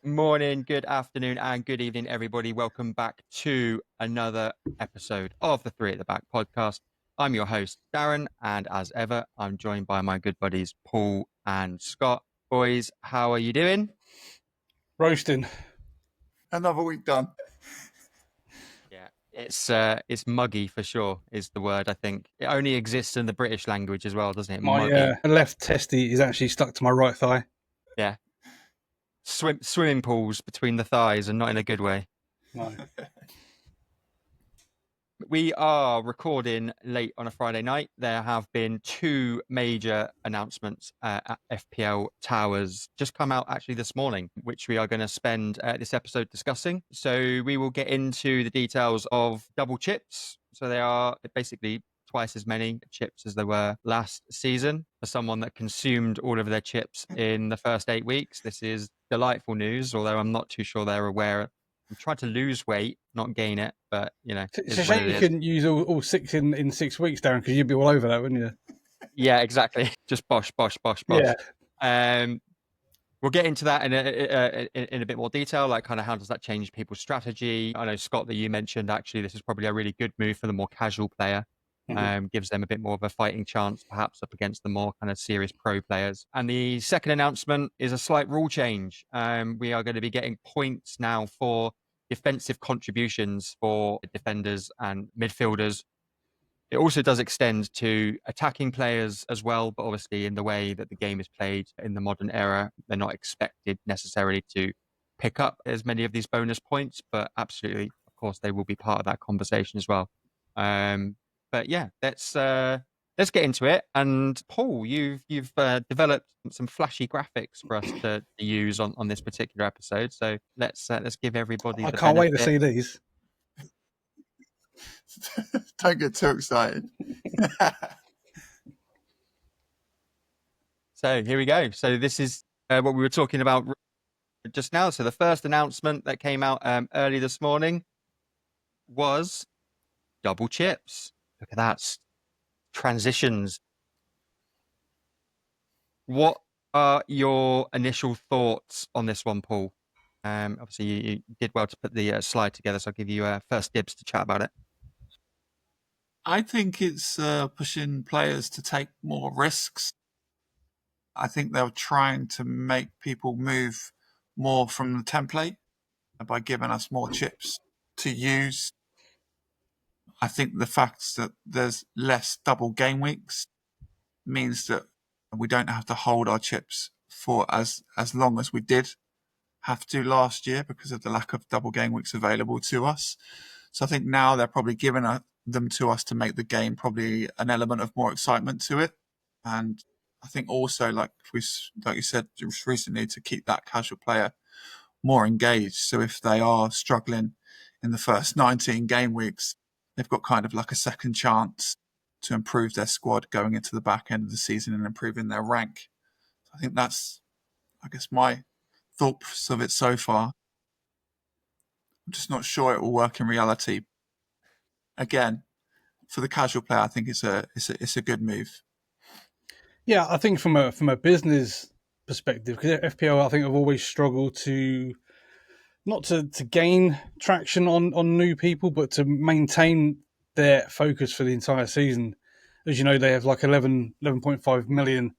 morning, good afternoon, and good evening, everybody. Welcome back to another episode of the Three at the Back podcast. I'm your host, Darren, and as ever, I'm joined by my good buddies, Paul and Scott. Boys, how are you doing? Roasting. Another week done. Yeah, it's muggy for sure, is the word, I think. It only exists in the British language as well, doesn't it? My Muggy. left testy is actually stuck to my right thigh. Yeah. Swimming pools between the thighs and not in a good way. No. We are recording late on a Friday night. There have been two major announcements at FPL Towers just come out actually this morning, which we are going to spend this episode discussing. So we will get into the details of double chips. So they are basically twice as many chips as there were last season. For someone that consumed all of their chips in the first 8 weeks, this is delightful news, although I'm not too sure they're aware. I'm trying to lose weight, not gain it, but, you know. It's a shame you couldn't use all six in 6 weeks, Darren, because you'd be all over that, wouldn't you? Yeah, exactly. Just bosh. Yeah. We'll get into that in a bit more detail, like kind of how does that change people's strategy. I know, Scott, that you mentioned, actually, this is probably a really good move for the more casual player. Gives them a bit more of a fighting chance, perhaps, up against the more kind of serious pro players. And the second announcement is a slight rule change. We are going to be getting points now for defensive contributions for defenders and midfielders. It also does extend to attacking players as well, but obviously in the way that the game is played in the modern era, they're not expected necessarily to pick up as many of these bonus points, but absolutely, of course, they will be part of that conversation as well. But yeah, let's get into it. And Paul, you've developed some flashy graphics for us to use on this particular episode. So let's give everybody. I can't wait to see these. Don't get too excited. So here we go. So this is what we were talking about just now. So the first announcement that came out early this morning was double chips. Look at that. Transitions. What are your initial thoughts on this one, Paul? Obviously, you did well to put the slide together, so I'll give you first dibs to chat about it. I think it's pushing players to take more risks. I think they're trying to make people move more from the template by giving us more chips to use. I think the fact that there's less double game weeks means that we don't have to hold our chips for as long as we did have to last year because of the lack of double game weeks available to us. So I think now they're probably giving them to us to make the game probably an element of more excitement to it. And I think also, like you said just recently, to keep that casual player more engaged. So if they are struggling in the first 19 game weeks, they've got kind of like a second chance to improve their squad going into the back end of the season and improving their rank. I think that's, I guess, my thoughts of it so far. I'm just not sure it will work in reality. Again, for the casual player, I think it's a good move. Yeah, I think from a business perspective, because FPL, I think, have always struggled to not to gain traction on new people, but to maintain their focus for the entire season. As you know, they have like 11.5 million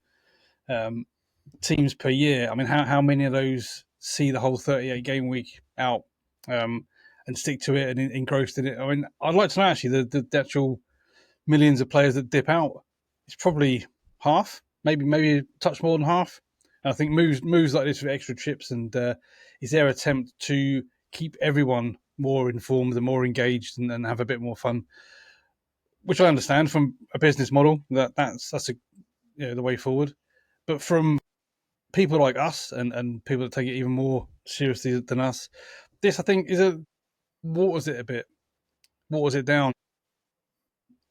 teams per year. I mean, how many of those see the whole 38 game week out and stick to it and engrossed in it? I mean, I'd like to know actually the actual millions of players that dip out. It's probably half, maybe a touch more than half. And I think moves like this with extra chips and is their attempt to keep everyone more informed and more engaged and have a bit more fun, which I understand from a business model that's the way forward. But from people like us and people that take it even more seriously than us, this I think waters it a bit, waters it down.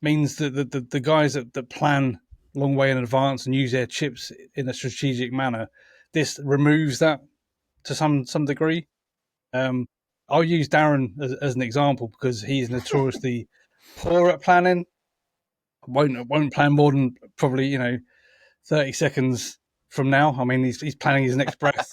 Means that the guys that plan long way in advance and use their chips in a strategic manner, this removes that to some degree. I'll use Darren as an example because he's notoriously poor at planning. Won't plan more than probably 30 seconds from now. I mean, he's planning his next breath.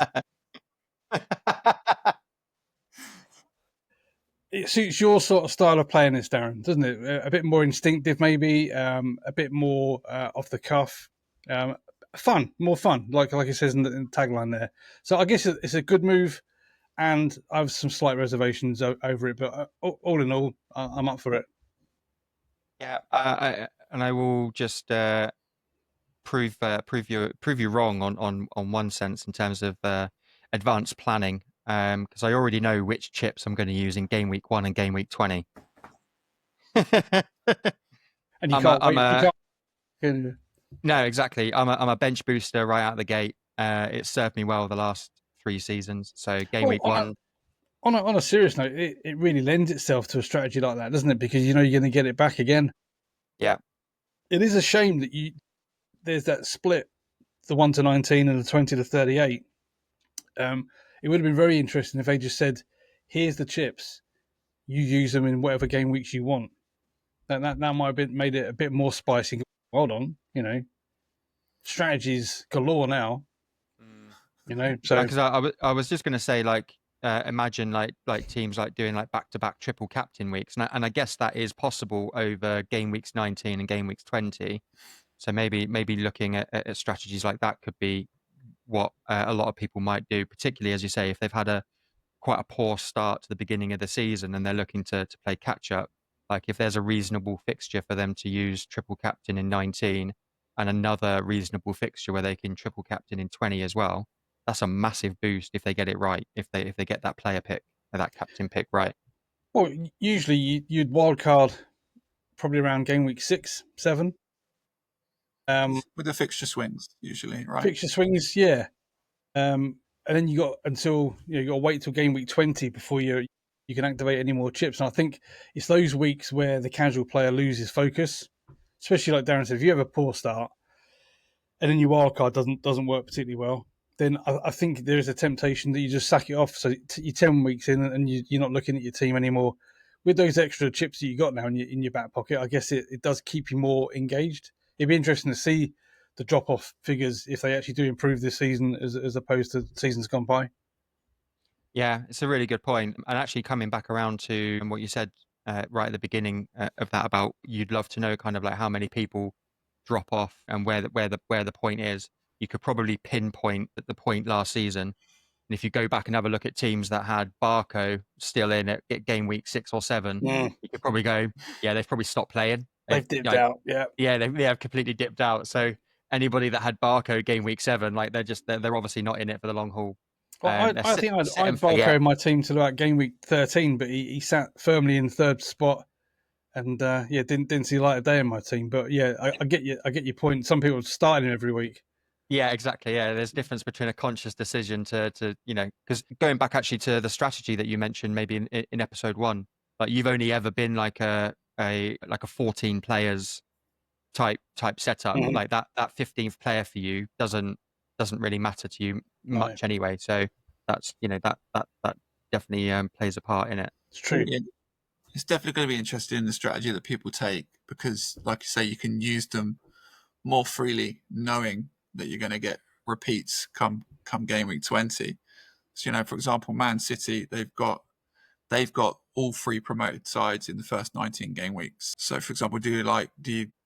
It suits your sort of style of playing this, Darren, doesn't it? A bit more instinctive, maybe, a bit more off the cuff, more fun, like it says in the tagline there. So I guess it's a good move, and I have some slight reservations over it, but all in all, I'm up for it. Yeah, I will just prove you wrong on one sense in terms of advanced planning, because I already know which chips I'm going to use in game week 1 and game week 20. And you I'm can't a, I'm wait. a, You can't. no, exactly. I'm a bench booster right out the gate. It served me well the last 3 seasons. So game Well, week 1. on a serious note, it really lends itself to a strategy like that, doesn't it? Because you know you're going to get it back again. Yeah. It is a shame that there's that split, the 1 to 19 and the 20 to 38. It would have been very interesting if they just said, "Here's the chips. You use them in whatever game weeks you want." That might have made it a bit more spicy. Hold on, strategies galore now. So Because I was just going to say, like, imagine like teams like doing like back-to-back triple captain weeks, and I guess that is possible over game weeks 19 and game weeks 20. So maybe looking at strategies like that could be what a lot of people might do, particularly as you say, if they've had quite a poor start to the beginning of the season and they're looking to play catch up. Like if there's a reasonable fixture for them to use triple captain in 19 and another reasonable fixture where they can triple captain in 20 as well, that's a massive boost if they get it right. If they get that player pick or that captain pick right. well, usually you'd wild card probably around game week 6, 7. With the fixture swings, usually, right? Fixture swings, yeah. And then you got you got to wait till game week 20 before you can activate any more chips. And I think it's those weeks where the casual player loses focus, especially like Darren said, if you have a poor start and then your wild card doesn't work particularly well, then I think there is a temptation that you just sack it off. So you're 10 weeks in and you're not looking at your team anymore. With those extra chips that you got now in your back pocket, I guess it does keep you more engaged. It'd be interesting to see the drop off figures if they actually do improve this season as opposed to seasons gone by. Yeah, it's a really good point. And actually coming back around to what you said right at the beginning of that about you'd love to know kind of like how many people drop off and where the point is. You could probably pinpoint at the point last season. And if you go back and have a look at teams that had Barco still in at game week 6 or 7, you could probably go, yeah, they've probably stopped playing. They've dipped out, yeah. Yeah, they have completely dipped out. So anybody that had Barco game week 7, like they're obviously not in it for the long haul. Well, I think I'd Barco my team to about game week 13, but he sat firmly in third spot, and didn't see light of day in my team. But yeah, I get your point. Some people starting him every week. Yeah, exactly. Yeah, there's a difference between a conscious decision to because going back actually to the strategy that you mentioned maybe in episode 1, like you've only ever been like a 14 players type setup. Mm-hmm. Like that 15th player for you doesn't really matter to you much anyway. So that's that definitely plays a part in it. It's true. Yeah. It's definitely going to be interesting in the strategy that people take because, like you say, you can use them more freely, knowing that you're going to get repeats come game week 20. So, for example, Man City, they've got all 3 promoted sides in the first 19 game weeks. So, for example,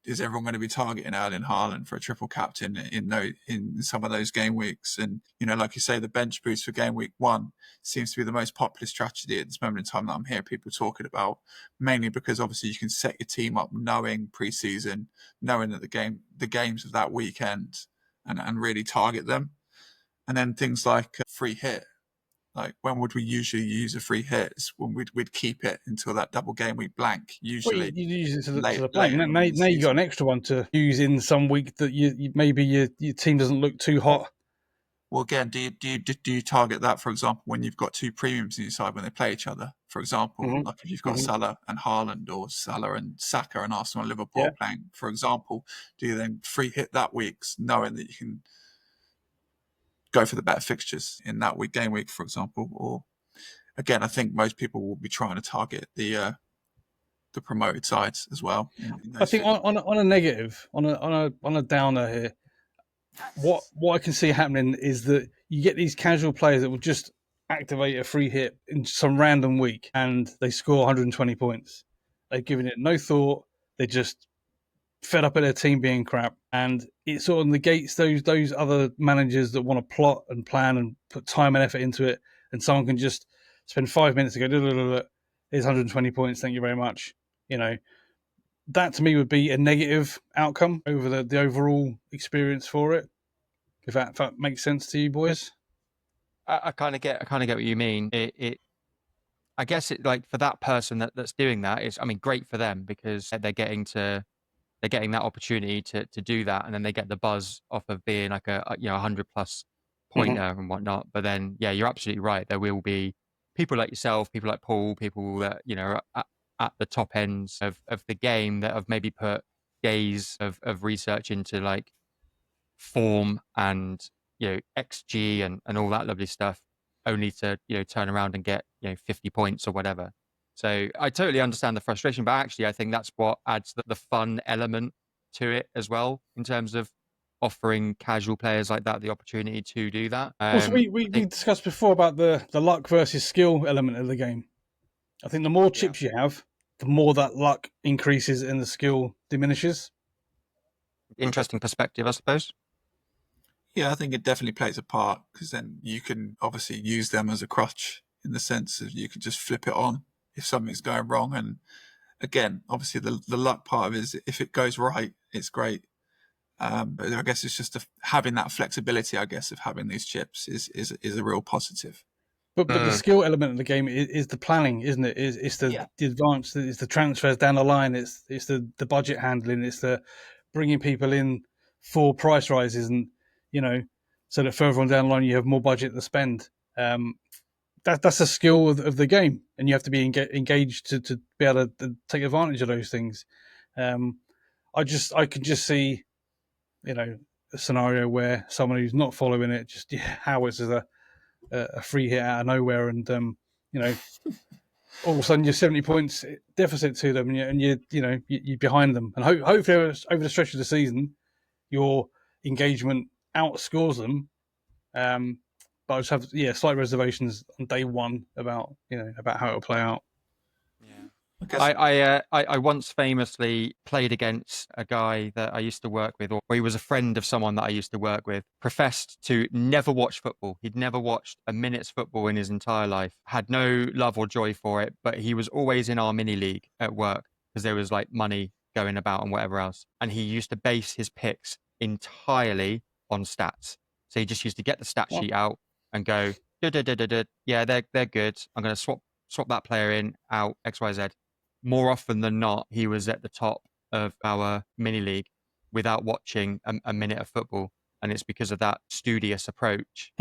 is everyone going to be targeting Erling Haaland for a triple captain in some of those game weeks? And, like you say, the bench boost for game week 1 seems to be the most popular strategy at this moment in time that I'm hearing people talking about, mainly because obviously you can set your team up knowing pre-season, knowing that the games of that weekend and really target them. And then things like free hit. Like when would we usually use a free hit? It's when we'd keep it until that double game week blank. Usually, you use it to the blank. Now you got an extra one to use in some week that you maybe your team doesn't look too hot. Well, again, do you target that, for example, when you've got 2 premiums in your side when they play each other? For example, like if you've got Salah and Haaland or Salah and Saka and Arsenal and Liverpool playing, for example, do you then free hit that week's knowing that you can go for the better fixtures in that game week, for example? Or again, I think most people will be trying to target the promoted sides as well. I think on a negative, on a downer here, what I can see happening is that you get these casual players that will just activate a free hit in some random week and they score 120 points. They've given it no thought. They're just fed up at their team being crap, and it sort of negates those other managers that want to plot and plan and put time and effort into it. And someone can just spend 5 minutes to go, here's 120 points, thank you very much. That to me would be a negative outcome over the overall experience for it. If that makes sense to you, boys. I kind of get what you mean. I guess it, like, for that person that's doing that, is, I mean, great for them, because they're getting that opportunity to do that, and then they get the buzz off of being like a 100+ pointer and whatnot. But then, yeah, you're absolutely right. There will be people like yourself, people like Paul, people that are at the top ends of the game that have maybe put days of research into like form and XG and all that lovely stuff, only to turn around and get 50 points or whatever. So I totally understand the frustration, but actually I think that's what adds the fun element to it as well, in terms of offering casual players like that the opportunity to do that. Also, we discussed before about the luck versus skill element of the game. I think the more chips you have, the more that luck increases and the skill diminishes. Interesting perspective, I suppose. Yeah, I think it definitely plays a part, because then you can obviously use them as a crutch, in the sense of you can just flip it on if something's going wrong. And again, obviously the luck part of it is, if it goes right, it's great. But I guess it's just having that flexibility, I guess, of having these chips is a real positive. But the skill element of the game is the planning, isn't it? It's the advance, it's the transfers down the line, it's the budget handling, it's the bringing people in for price rises, and so that further on down the line you have more budget to spend. That's a skill of the game, and you have to be engaged to be able to take advantage of those things. I can just see, a scenario where someone who's not following it just howitz as a free hit out of nowhere, and all of a sudden you're 70 points deficit to them, and you're behind them. And hopefully over the stretch of the season, your engagement outscores them. But I just have slight reservations on day one about how it'll play out. I once famously played against a guy that I used to work with, or he was a friend of someone that I used to work with, professed to never watch football. He'd never watched a minute's football in his entire life, had no love or joy for it, but he was always in our mini league at work because there was like money going about and whatever else. And he used to base his picks entirely on stats. So he just used to get the stat sheet out and go, yeah, they're good. I'm going to swap that player in, out, XYZ. More often than not, he was at the top of our mini league without watching a minute of football. And it's because of that studious approach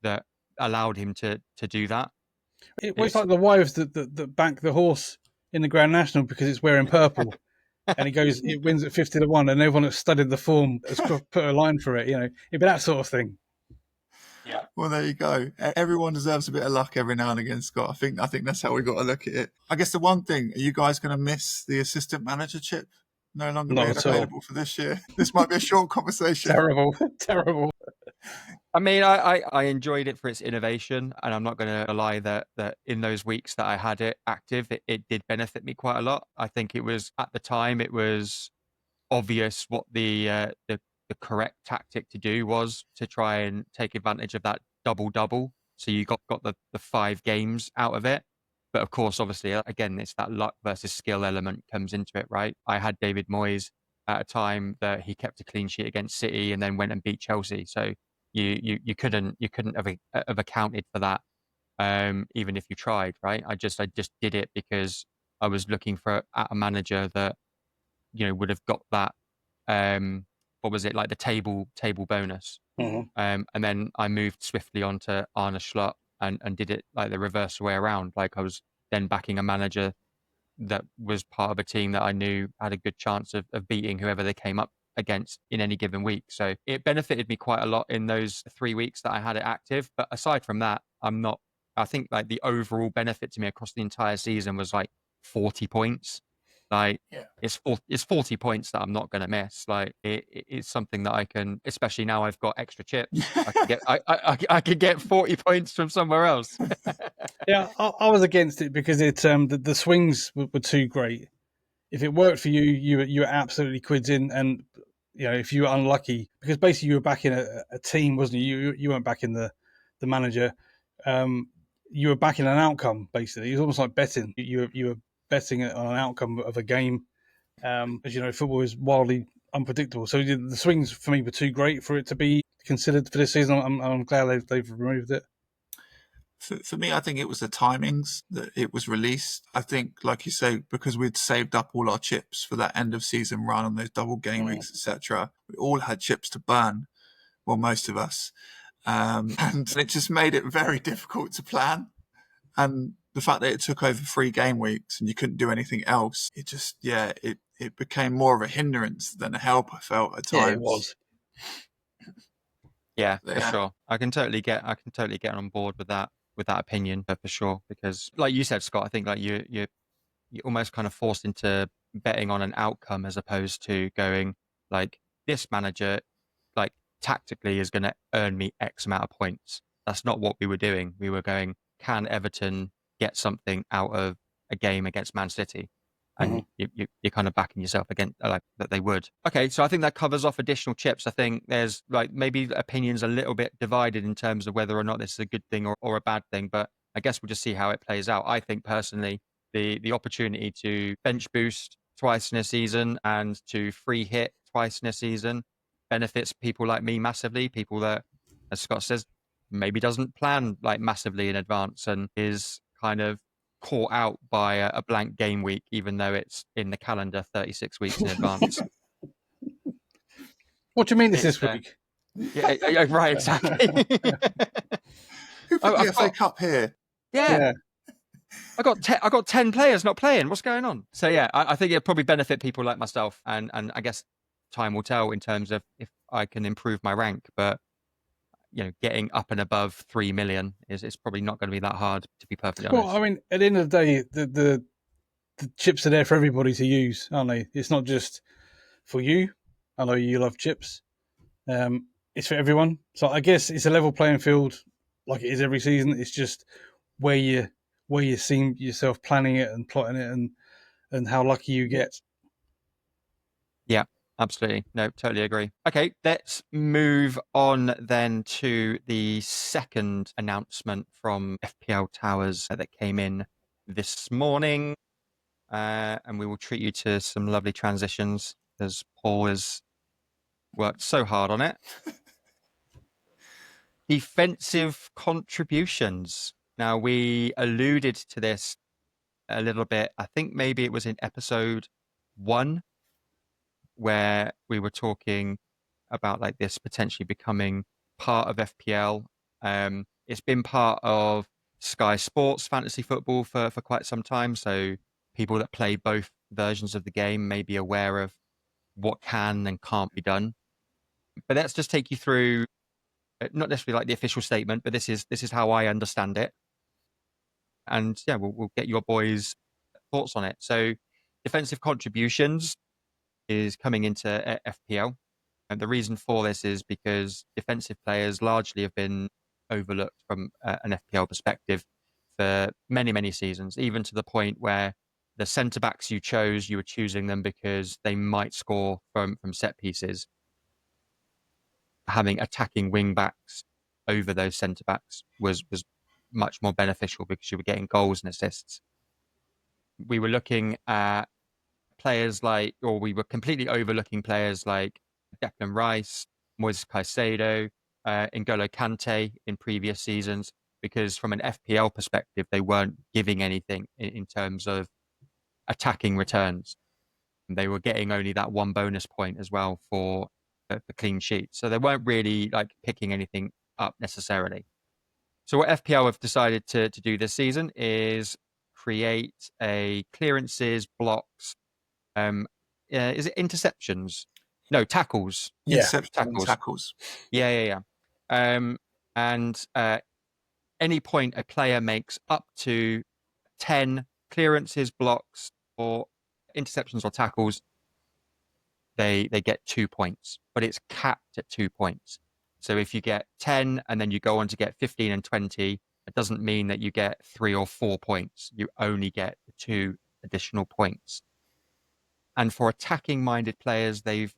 that allowed him to do that. It's like the wives that back the horse in the Grand National because it's wearing purple. And it wins at 50-1, and everyone that's studied the form has put a line for it. It'd be that sort of thing. Yeah. Well, there you go. Everyone deserves a bit of luck every now and again, Scott. I think that's how we got to look at it. I guess the one thing, are you guys going to miss the assistant manager chip? No longer being available for this year. This might be a short conversation. Terrible. I mean, I enjoyed it for its innovation, and I'm not going to lie that in those weeks that I had it active, it did benefit me quite a lot. I think it was, at the time, it was obvious what the correct tactic to do was, to try and take advantage of that double. So you got the 5 games out of it. But of course, obviously, again, it's that luck versus skill element comes into it, right? I had David Moyes at a time that he kept a clean sheet against City and then went and beat Chelsea. So you couldn't have accounted for that, even if you tried, right? I just did it because I was looking for a manager that would have got that. What was it, like the table bonus? And then I moved swiftly on to Arne Slot and did it like the reverse way around. Like, I was then backing a manager that was part of a team that I knew had a good chance of beating whoever they came up against in any given week. So it benefited me quite a lot in those 3 weeks that I had it active. But aside from that, I think like the overall benefit to me across the entire season was like 40 points. Like, Yeah. it's 40 points that I'm not going to miss. Like, it's something that I can, especially now I've got extra chips. I could get 40 points from somewhere else. Yeah, I was against it because the swings were too great. If it worked for you, you were absolutely quids in, and if you were unlucky, because basically you were backing a team, wasn't you? You weren't backing the manager. You were backing an outcome. Basically, it was almost like betting. You were betting on an outcome of a game. As you know, football is wildly unpredictable. So the swings for me were too great for it to be considered for this season. I'm glad they've removed it. For me, I think it was the timings that it was released. I think, like you say, because we'd saved up all our chips for that end of season run on those double game weeks, etc. We all had chips to burn. Well, most of us, and it just made it very difficult to plan. And the fact that it took over 3 game weeks and you couldn't do anything else, it became more of a hindrance than a help. I felt at times. Yeah, it was. Yeah, for sure. I can totally get on board with that opinion for sure. Because, like you said, Scott, I think like you're almost kind of forced into betting on an outcome as opposed to going like, this manager, like, tactically is going to earn me X amount of points. That's not what we were doing. We were going, can Everton get something out of a game against Man City? And you're kind of backing yourself again, like that they would. Okay, so I think that covers off additional chips. I think there's like maybe opinions a little bit divided in terms of whether or not this is a good thing or a bad thing, but I guess we'll just see how it plays out. I think personally, the opportunity to bench boost twice in a season and to free hit twice in a season benefits people like me massively. People that, as Scott says, maybe doesn't plan like massively in advance and is kind of caught out by a blank game week, even though it's in the calendar 36 weeks in advance. What do you mean it's this week? Yeah, right, exactly. Who put the FA Cup here? Yeah. I got 10 players not playing. What's going on? So yeah, I think it'll probably benefit people like myself, and I guess time will tell in terms of if I can improve my rank. But getting up and above 3 million is probably not going to be that hard, to be perfectly honest. Well, I mean, at the end of the day, the chips are there for everybody to use, aren't they? It's not just for you. I know you love chips. It's for everyone. So I guess it's a level playing field, like it is every season. It's just where you see yourself planning it and plotting it, and how lucky you get. Yeah, absolutely. No, totally agree. Okay, let's move on then to the second announcement from FPL Towers that came in this morning. And we will treat you to some lovely transitions as Paul has worked so hard on it. Defensive contributions. Now, we alluded to this a little bit. I think maybe it was in episode 1 where we were talking about like this potentially becoming part of FPL. It's been part of Sky Sports fantasy football for quite some time. So people that play both versions of the game may be aware of what can and can't be done. But let's just take you through, not necessarily like the official statement, but this is how I understand it. And yeah, we'll get your boys' thoughts on it. So defensive contributions is coming into FPL. And the reason for this is because defensive players largely have been overlooked from an FPL perspective for many, many seasons, even to the point where the centre backs you chose, you were choosing them because they might score from set pieces. Having attacking wing backs over those centre backs was much more beneficial because you were getting goals and assists. We were looking at players like, or we were completely overlooking players like Declan Rice, Moises Caicedo, N'Golo Kante in previous seasons, because from an FPL perspective, they weren't giving anything in terms of attacking returns. They were getting only that one bonus point as well for clean sheets. So they weren't really like picking anything up necessarily. So what FPL have decided to do this season is create a clearances, blocks, is it interceptions? No, tackles. Yeah, Tackles. Yeah. And any point a player makes up to 10 clearances, blocks, or interceptions or tackles, they get 2 points, but it's capped at 2 points. So if you get 10 and then you go on to get 15 and 20, it doesn't mean that you get 3 or 4 points. You only get 2 additional points. And for attacking minded players, they've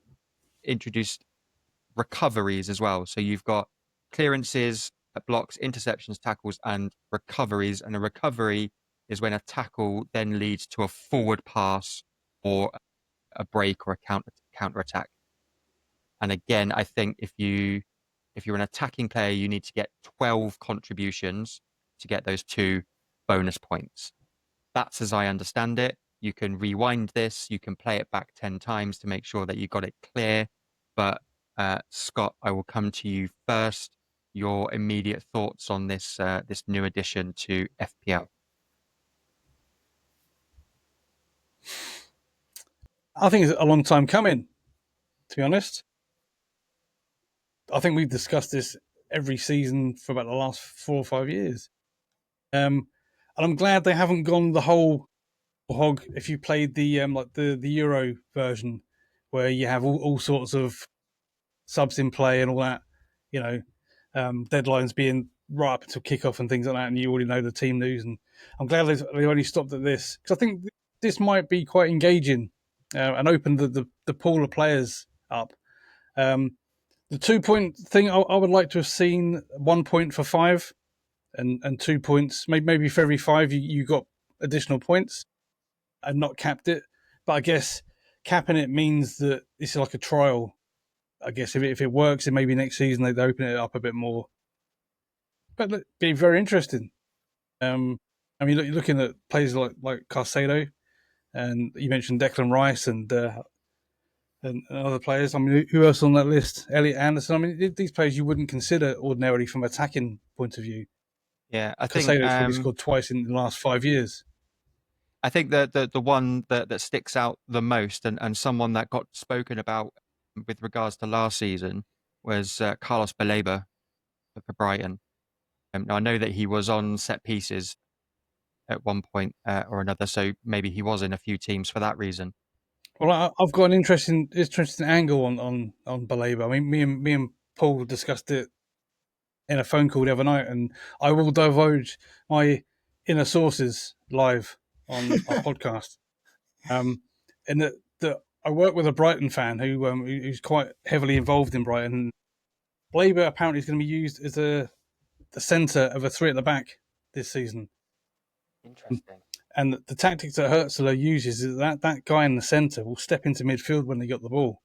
introduced recoveries as well. So you've got clearances, blocks, interceptions, tackles, and recoveries. And a recovery is when a tackle then leads to a forward pass or a break or a counter attack. And again, I think if you're an attacking player, you need to get 12 contributions to get those 2 bonus points. That's as I understand it. You can rewind this, you can play it back 10 times to make sure that you got it clear. But Scott, I will come to you first. Your immediate thoughts on this this new addition to FPL? I think it's a long time coming, to be honest. I think we've discussed this every season for about the last 4 or 5 years. And I'm glad they haven't gone the whole hog. If you played the like the Euro version, where you have all sorts of subs in play and all that, you know, deadlines being right up until kickoff and things like that, and you already know the team news. And I'm glad they only stopped at this, because I think this might be quite engaging and open the pool of players up. The 2 point thing, I would like to have seen 1 point for 5 and 2 points. Maybe for every 5 you got additional points and not capped it. But I guess capping it means that it's like a trial. I guess if it works, then maybe next season they'd open it up a bit more. But it'd be very interesting. I mean, you're looking at players like Caicedo, and you mentioned Declan Rice and other players. I mean, who else on that list? Elliot Anderson. I mean, these players you wouldn't consider ordinarily from attacking point of view. Yeah, I think Casado's probably scored twice in the last 5 years. I think the one that sticks out the most and someone that got spoken about with regards to last season was Carlos Baleba for Brighton. Now I know that he was on set pieces at one point or another, so maybe he was in a few teams for that reason. Well, I've got an interesting angle on Baleba. I mean, me and Paul discussed it in a phone call the other night, and I will divulge my inner sources live on our podcast. And that I work with a Brighton fan who's quite heavily involved in Brighton. Baleba apparently is going to be used as the centre of a 3 at the back this season. Interesting. And the tactics that Hurtzler uses is that guy in the centre will step into midfield when they got the ball.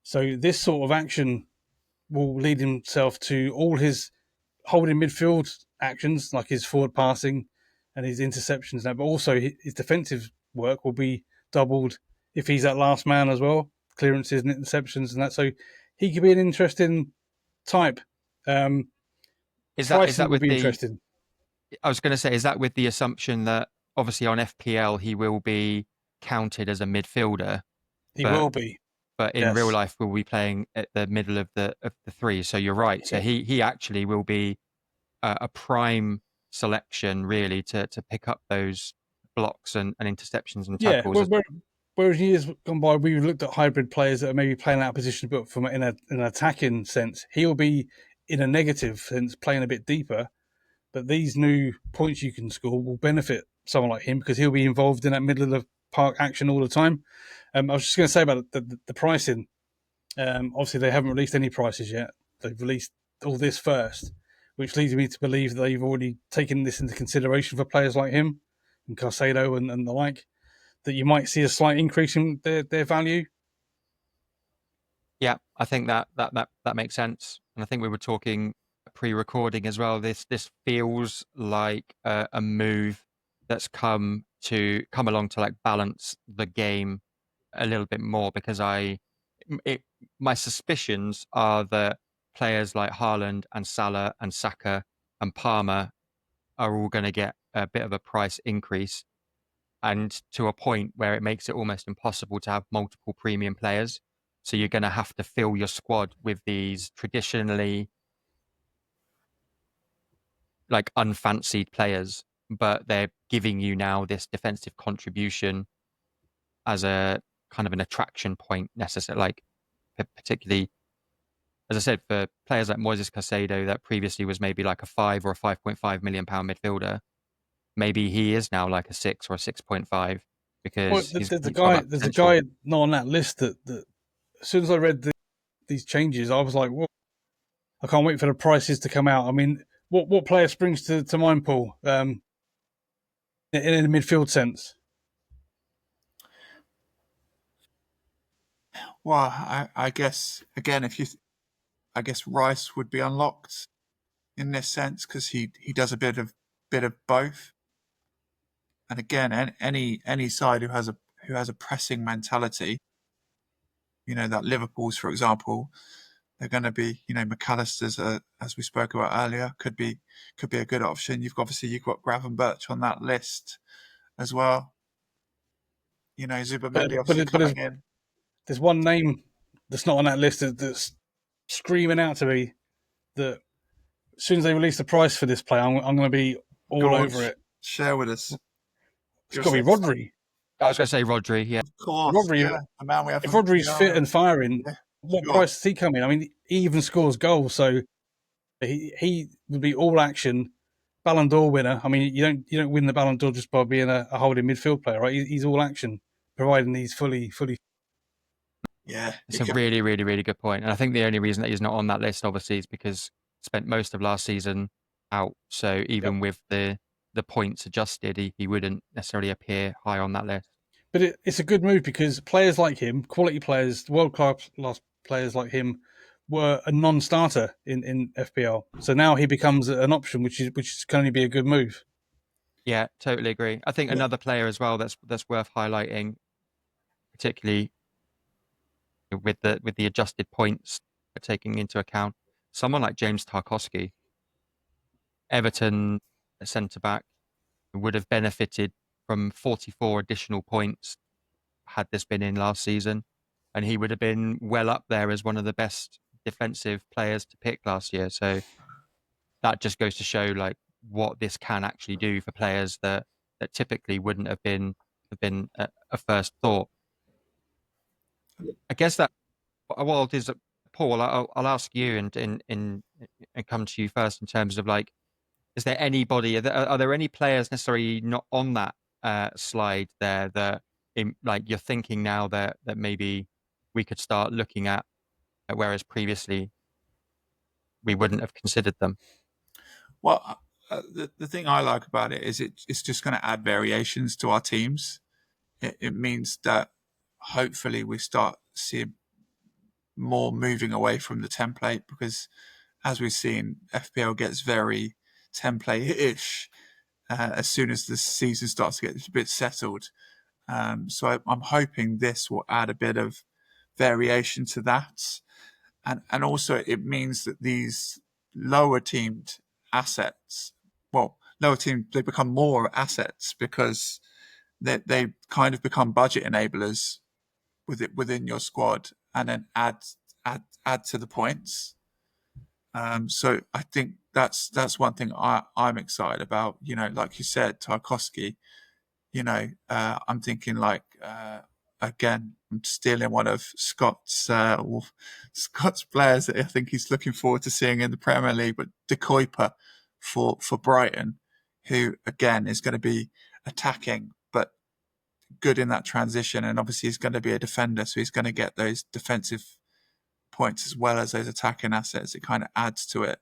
So this sort of action will lead himself to all his holding midfield actions, like his forward passing and his interceptions now, but also his defensive work will be doubled if he's that last man as well, clearances and interceptions and that. So he could be an interesting type. Is that Pricing would with be the? interesting. I was going to say, is that with the assumption that obviously on FPL he will be counted as a midfielder, He but will be. but in real Yes. life we'll be playing at the middle of the 3. So you're right. So he actually will be a prime selection really to pick up those blocks and interceptions and Yeah. tackles. Whereas years gone by, we looked at hybrid players that are maybe playing that position, but from in an attacking sense, he'll be in a negative sense playing a bit deeper. But these new points you can score will benefit someone like him because he'll be involved in that middle of the park action all the time. I was just going to say about the pricing. Obviously, they haven't released any prices yet. They've released all this first, which leads me to believe that they've already taken this into consideration for players like him and Caicedo and the like, that you might see a slight increase in their value. Yeah, I think that makes sense, and I think we were talking pre-recording as well. This feels like a move that's come along to like balance the game a little bit more because my suspicions are that players like Haaland and Salah and Saka and Palmer are all going to get a bit of a price increase, and to a point where it makes it almost impossible to have multiple premium players. So you're going to have to fill your squad with these traditionally like unfancied players, but they're giving you now this defensive contribution as a kind of an attraction point necessarily, like particularly, as I said, for players like Moises Caicedo, that previously was maybe like a 5 or a 5.5 million pound midfielder. Maybe he is now like a 6 or a 6.5 Well, because there's a he's got guy. that There's a potential. guy not on that list that as soon as I read these changes, I was like, "Well, I can't wait for the prices to come out." I mean, what player springs to mind, Paul? In a midfield sense, Well, I guess again, I guess Rice would be unlocked in this sense because he does a bit of both. And again, any side who has a pressing mentality, that Liverpool's, for example, they're going to be, McAllister's, as we spoke about earlier, could be a good option. You've got Gravenberch on that list as well. but Zubimendi but, obviously but coming in. there's one name that's not on that list that's screaming out to me that as soon as they release the price for this player, I'm going to be all Go on, over it. share with us. It's got to be Rodri. I was going to say Rodri, yeah. Of course, Rodri, yeah, a man we if haven't. Rodri's fit and firing, Yeah, what sure. price does he come in? I mean, he even scores goals, so he would be all action. Ballon d'Or winner. I mean, you don't win the Ballon d'Or just by being a holding midfield player, right? He's all action, providing he's fully. Yeah, It's a really, really, really good point. And I think the only reason that he's not on that list, obviously, is because spent most of last season out. So Yep. even with the points adjusted, he wouldn't necessarily appear high on that list. But it's a good move because players like him, quality players, world class players like him, were a non-starter in FPL. So now he becomes an option, which can only be a good move. Yeah, totally agree. I think another player as well that's worth highlighting, particularly with the adjusted points taking into account, someone like James Tarkowski, Everton centre back, would have benefited from 44 additional points had this been in last season, and he would have been well up there as one of the best defensive players to pick last year. So that just goes to show like what this can actually do for players that typically wouldn't have been a first thought. I guess that what is Paul. I'll ask you and come to you first in terms of like, is there anybody? Are there any players necessarily not on that slide there that like you're thinking now that maybe we could start looking at, whereas previously we wouldn't have considered them? Well, the thing I like about it is it's just going to add variations to our teams. It means that hopefully we start seeing more moving away from the template because, as we've seen, FPL gets very template-ish as soon as the season starts to get a bit settled. So I'm hoping this will add a bit of variation to that. And also it means that these lower teamed assets, lower team, they become more assets because they kind of become budget enablers within your squad and then add to the points. So I think that's one thing I'm excited about. Like you said, Tarkowski. I'm thinking like again, I'm stealing one of Scott's players that I think he's looking forward to seeing in the Premier League, but De Kuyper for Brighton, who again is going to be attacking but good in that transition, and obviously he's going to be a defender, so he's going to get those defensive points as well as those attacking assets. It kind of adds to it.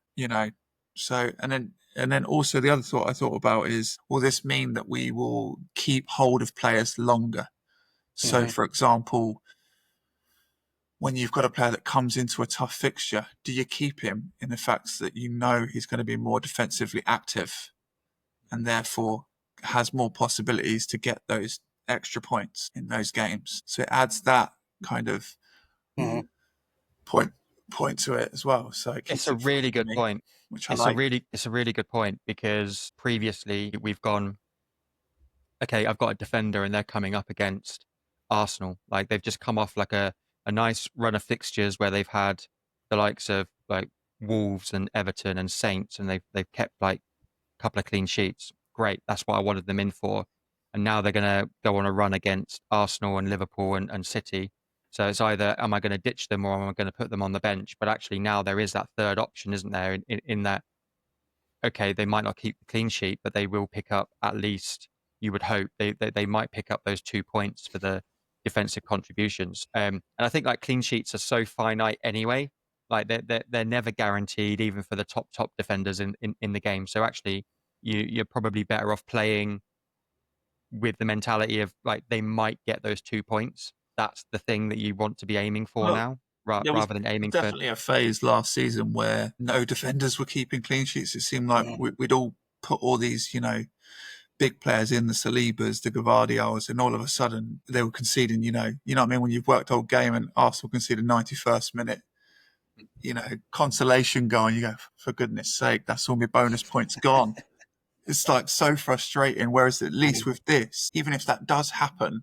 So and then also the other thought I thought about is, will this mean that we will keep hold of players longer? So, for example, when you've got a player that comes into a tough fixture, do you keep him in the fact that he's going to be more defensively active and therefore has more possibilities to get those extra points in those games? So it adds that kind of point to it as well. So it keeps It's a it fresh really for good me, point. which I like. It's a really good point because previously we've gone, okay, I've got a defender and they're coming up against Arsenal. Like they've just come off like a nice run of fixtures where they've had the likes of like Wolves and Everton and Saints, and they've kept like a couple of clean sheets. Great, that's what I wanted them in for. and now they're going to go on a run against Arsenal and Liverpool and City. So it's either am I going to ditch them or am I going to put them on the bench? But actually now there is that third option, isn't there? In that, okay, they might not keep the clean sheet, but they will pick up at least. You would hope they might pick up those 2 points for the defensive contributions. And I think like clean sheets are so finite anyway. Like they're never guaranteed, even for the top defenders in the game. So actually, you're probably better off playing with the mentality of like they might get those 2 points. That's the thing that you want to be aiming for Well, now, there was rather than aiming for. definitely a phase last season where no defenders were keeping clean sheets. It seemed like we'd all put all these, big players in, the Salibas, the Gvardials, and all of a sudden they were conceding, you know what I mean? When you've worked the whole game and Arsenal conceded 91st minute, consolation goal, and you go, for goodness sake, that's all my bonus points gone. It's like so frustrating. Whereas at least with this, even if that does happen,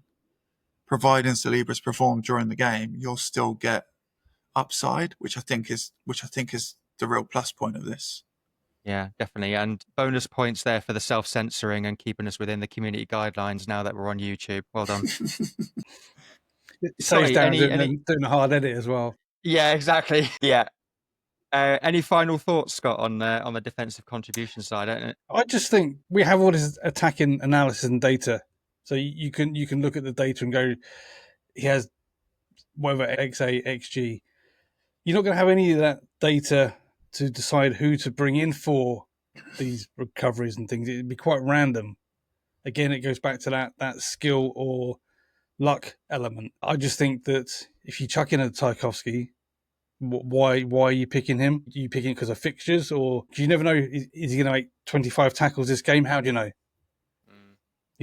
providing Salibas perform during the game, you'll still get upside, which I think is the real plus point of this. Yeah, definitely. And bonus points there for the self-censoring and keeping us within the community guidelines now that we're on YouTube. Well done. It saves Darren doing a hard edit as well. Yeah, exactly. Yeah. Any final thoughts, Scott, on the defensive contribution side? I just think we have all this attacking analysis and data, so you can look at the data and go, he has whatever XA, XG. You're not going to have any of that data to decide who to bring in for these recoveries and things. It'd be quite random. Again, it goes back to that skill or luck element. I just think that if you chuck in a Tarkowski, why are you picking him? Are you picking because of fixtures, or do you never know? Is he going to make 25 tackles this game? How do you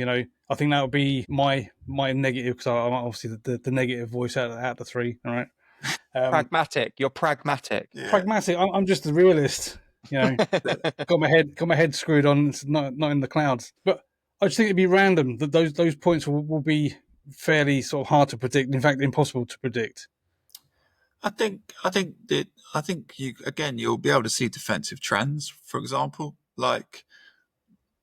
know? I think that would be my negative, because I'm obviously the negative voice out of the three. All right. Pragmatic. You're pragmatic. Yeah. Pragmatic. I'm just a realist. Got my head screwed on. It's not in the clouds. But I just think it'd be random. That those points will be fairly sort of hard to predict. In fact, impossible to predict. I think you'll be able to see defensive trends. For example, like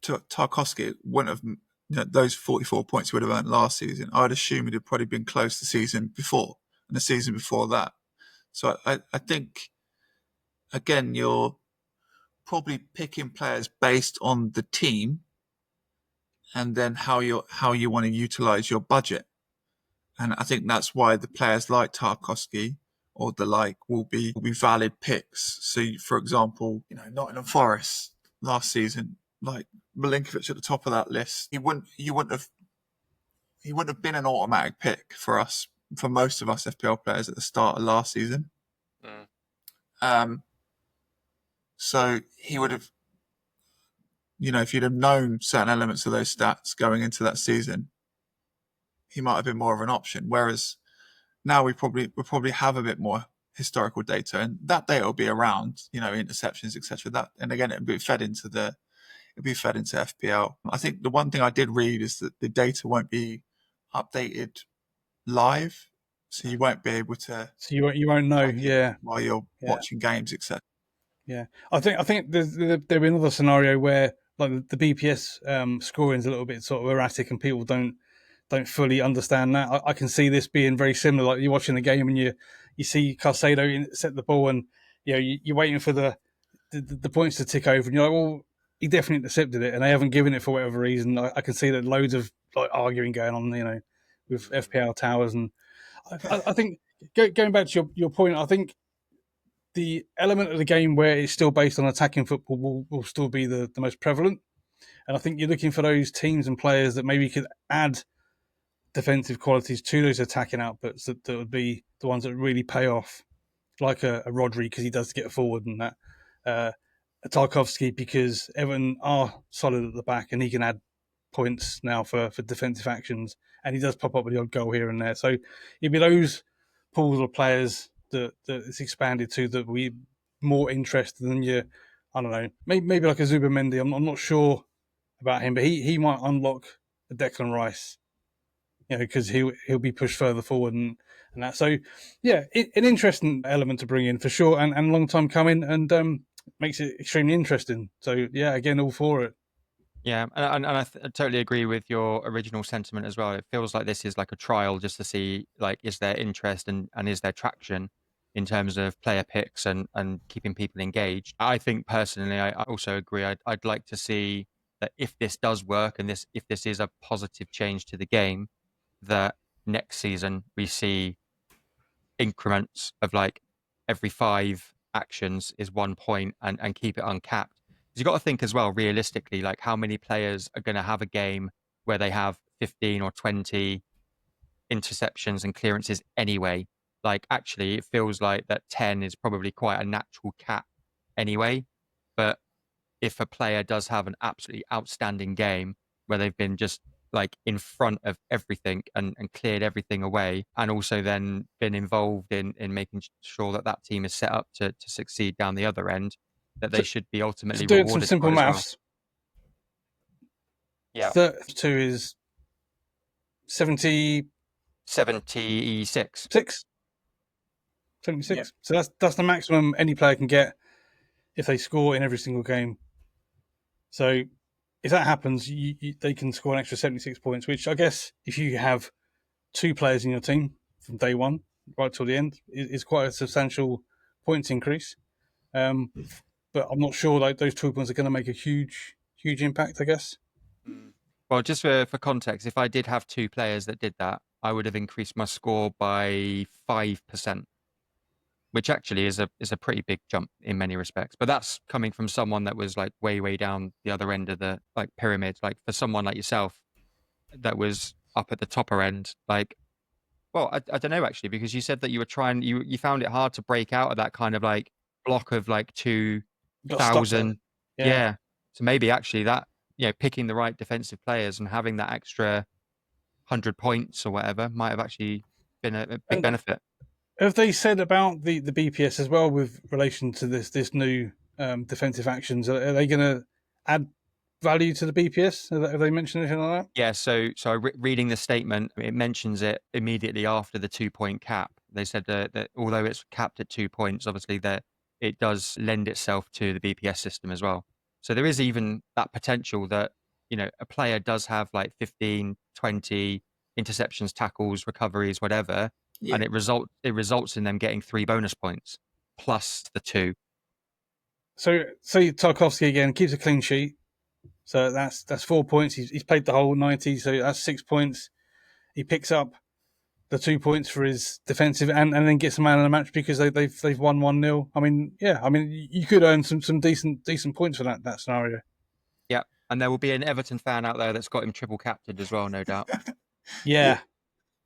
Tarkowski wouldn't have those 44 points he would have earned last season. I'd assume he'd have probably been close the season before and the season before that. So I think again you're probably picking players based on the team and then how you want to utilize your budget. And I think that's why the players like Tarkowski or the like will be valid picks. So, for example, Nottingham Forest last season, like Milinkovic at the top of that list, he wouldn't have been an automatic pick for most of us FPL players at the start of last season. So he would have, if you'd have known certain elements of those stats going into that season, he might have been more of an option. Whereas now we probably have a bit more historical data, and that data will be around, interceptions, etc. That, and again, it'll be fed into FPL. I think the one thing I did read is that the data won't be updated live, so you won't be able to. So you won't know, while you're watching games, etc. Yeah, I think there'll be another scenario where like the BPS scoring is a little bit sort of erratic, and people don't fully understand that. I can see this being very similar. Like you're watching the game and you see Caicedo set the ball, and you're waiting for the points to tick over, and you're like, well, he definitely intercepted it, and they haven't given it for whatever reason. I can see that loads of like arguing going on, with FPL towers, and I think going back to your point, I think the element of the game where it's still based on attacking football will still be the most prevalent, and I think you're looking for those teams and players that maybe could add defensive qualities to those attacking outputs that would be the ones that really pay off, like a Rodri because he does get forward, and that a Tarkowski because Everton are solid at the back and he can add points now for defensive actions, and he does pop up with the odd goal here and there. So it'd be those pools of players that it's expanded to that we more interested than your, I don't know, maybe like a Zubimendi. I'm not sure about him, but he might unlock a Declan Rice, because he'll be pushed further forward and that. So yeah, an interesting element to bring in for sure, and long time coming, and makes it extremely interesting. So yeah, again, all for it. Yeah, and I totally agree with your original sentiment as well. It feels like this is like a trial just to see, like, is there interest and is there traction in terms of player picks and keeping people engaged. I think personally, I also agree. I'd like to see that if this does work and if this is a positive change to the game, that next season we see increments of like every 5 actions is 1 point and keep it uncapped. Because you've got to think as well, realistically, like how many players are going to have a game where they have 15 or 20 interceptions and clearances anyway. Like actually, it feels like that 10 is probably quite a natural cap anyway. But if a player does have an absolutely outstanding game where they've been just like in front of everything and cleared everything away, and also then been involved in making sure that that team is set up to succeed down the other end, that they So, should be so ultimately doing some rewarded for simple it as well. maths, Yeah. 32 is 76. 76. 76. Yeah. So that's the maximum any player can get if they score in every single game. So if that happens, they can score an extra 76 points, which I guess if you have 2 players in your team from day one right till the end is quite a substantial points increase. But I'm not sure like those 2 points are going to make a huge impact, I guess. Well, just for context, if I did have 2 players that did that, I would have increased my score by 5%, which actually is a pretty big jump in many respects. But that's coming from someone that was like way down the other end of the like pyramid. Like for someone like yourself that was up at the topper end, like, well, I don't know actually, because you said that you were trying, you found it hard to break out of that kind of like block of like Got stuck there. 2,000. Yeah. Yeah. So maybe actually that, picking the right defensive players and having that extra 100 points or whatever might have actually been a big And benefit. have they said about the BPS as well with relation to this new defensive actions? Are they going to add value to the BPS? Have they mentioned anything like that? Yeah, so reading the statement, it mentions it immediately after the 2 point cap. They said that although it's capped at 2 points, obviously that it does lend itself to the BPS system as well. So there is even that potential that, a player does have like 15, 20 interceptions, tackles, recoveries, whatever, Yeah. and it results in them getting 3 bonus points plus the 2. So say Tarkovsky again keeps a clean sheet. So that's 4 points. He's played the whole 90, so that's 6 points. He picks up the 2 points for his defensive and then gets a man in the match because they've won 1-0. I mean, yeah, you could earn some decent points for that scenario. Yeah, and there will be an Everton fan out there that's got him triple captained as well, no doubt. Yeah.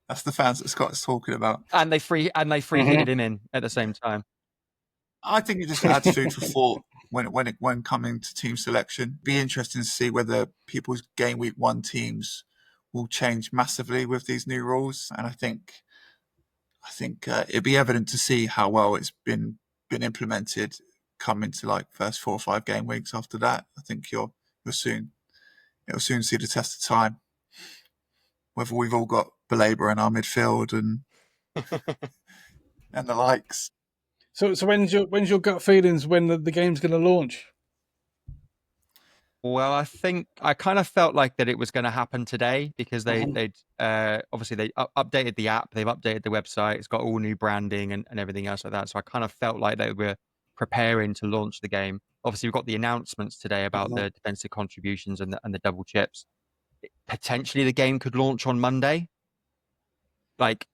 That's the fans that Scott's talking about. And they free hitted him in at the same time. I think it just adds food for thought when coming to team selection. Be interesting to see whether people's game week 1 teams will change massively with these new rules, and I think it'd be evident to see how well it's been implemented. Come into like first 4 or 5 game weeks after that, I think it'll soon see the test of time. Whether we've all got Belabor in our midfield and the likes. So when's your gut feelings when the game's going to launch? Well, I think I kind of felt like that it was going to happen today because they'd obviously they updated the app, they've updated the website, it's got all new branding and everything else like that. So I kind of felt like they were preparing to launch the game. Obviously, we've got the announcements today about the defensive contributions and the double chips. Potentially, the game could launch on Monday. Like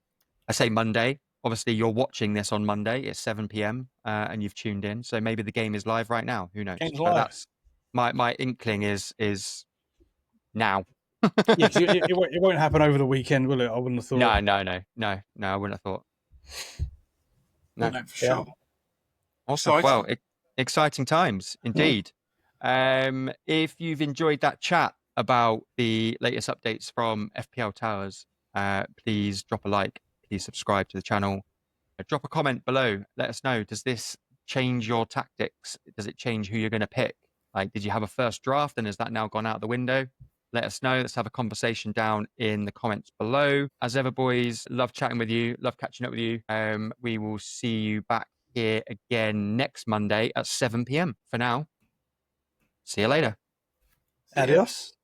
I say, Monday. Obviously, you're watching this on Monday. It's 7 p.m. And you've tuned in, so maybe the game is live right now. Who knows? Game's But live. that's my inkling is now. Yeah, it won't happen over the weekend, will it? I wouldn't have thought. No, I wouldn't have thought. No. No, for sure. Awesome. Exciting. Well, exciting times indeed. If you've enjoyed that chat about the latest updates from FPL Towers, please drop a like, please subscribe to the channel, drop a comment below. Let us know. Does this change your tactics? Does it change who you're going to pick? Like, did you have a first draft and has that now gone out the window? Let us know. Let's have a conversation down in the comments below. As ever, boys, love chatting with you. Love catching up with you. We will see you back here again next Monday at 7 p.m. For now, see you later. See ya. Adios.